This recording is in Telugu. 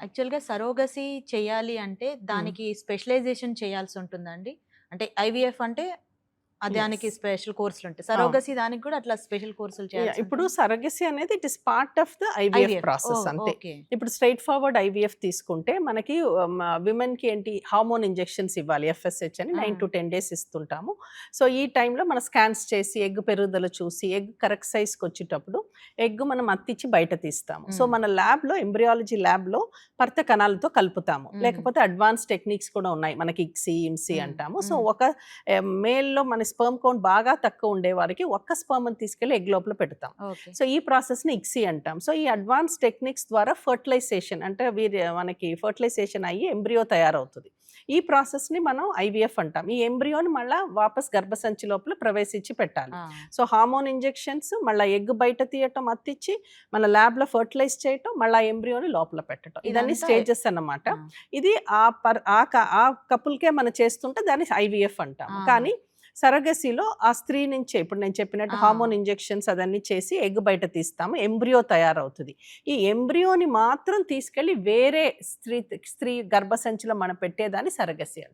యాక్చువల్‌గా సరోగసీ చేయాలి అంటే హ్మ్. దానికి స్పెషలైజేషన్ చేయాల్సుంటుందండి? అంటే ఐవీఎఫ్ అంటే యెస్. దానికి స్పెషల్ కోర్సులుంటాయి. అవును. సరోగసీ దానికి కూడా అట్లా స్పెషల్ కోర్సులు ఇప్పుడు చేయాల్సుంటుందా? సరగసీ అనేది it is part of the IVF IVF. Process oh! అంతే. ఓకే. ఇప్పుడు స్ట్రెయిట్ ఫార్వర్డ్ ఐవీఎఫ్ తీసుకుంటే మనకి విమెన్‌కి ఏంటి హార్మోన్ ఇంజెక్షన్స్ ఇవ్వాలి. ఎఫ్ఎస్‌హెచ్ అని ఆ! 9-10 డేస్ ఇస్తుంటాము. సో, ఈ టైంలో మన స్కాన్స్ చేసి ఎగ్ పెరుగుదల చూసి ఎగ్ కరెక్ట్ సైజ్‌కొచ్చేటప్పుడు ఎగ్ మనం అత్తిచ్చి బయట తీస్తాము. సో, హ్మ్. మన ల్యాబ్‌లో ఎంబ్రియాలజీ ల్యాబ్‌లో పర్త కణాలతో కలుపుతాము. హ్మ్. లేకపోతే అడ్వాన్స్ టెక్నిక్స్ కూడా ఉన్నాయి. మనకి ఇక్సీ, ఇమ్సీ హ్మ్. అంటాము. సో, హ్మ్. ఒక మేల్‌లో మన స్పెర్మ్ కౌంట్ బాగా తక్కువ ఉండే వారికి ఒక్క స్పెర్మ్‌ని తీసుకెళ్ళి ఎగ్ లోపల పెడతాం. ఓకే. సో, ఈ ప్రాసెస్‌ని ఇక్సీ అంటాం. సో, ఈ అడ్వాన్స్ టెక్నిక్స్ ద్వారా ఫెర్టిలైజేషన్ అంటే మనకి ఫెర్టిలైజేషన్ అయ్యి ఎంబ్రియో తయారవుతది. ఈ ప్రాసెస్‌ని మనం ఐవీఎఫ్ అంటాం. ఈ ఎంబ్రియోని మళ్ళా వాపస్ గర్భసంచి లోపల ప్రవేశించి పెట్టాలి. ఆ! సో, హార్మోన్ ఇంజెక్షన్స్, మళ్ళా ఎగ్ బయట తీయటం అత్తిచ్చి, మన ల్యాబ్‌లో ఫెర్టిలైజ్ చేయటం, మళ్ళా ఎంబ్రియోని లోపల పెట్టటం. ఇదన్నీ ఇదంతా స్టేజెస్ అన్నమాట. ఆ! ఇది ఆ పర్ ఆ క ఆ కపుల్‌కే మనం చేస్తుంటే దాన్ని ఐవీఎఫ్ అంటాము. ఆహా! కానీ సరగసీలో ఆ స్త్రీ నుంచే ఇప్పుడు నేను చెప్పినట్టు ఆ! హార్మోన్ ఇంజెక్షన్స్ అదన్నీ చేసి ఎగ్ బయట తీస్తాము. ఎంబ్రియో తయారవుతది. ఈ ఎంబ్రియోని మాత్రం తీసుకెళ్ళి వేరే స్త్రీ స్త్రీ గర్భసంచిలో మనం పెట్టేదాన్ని సరగసి అంటాం.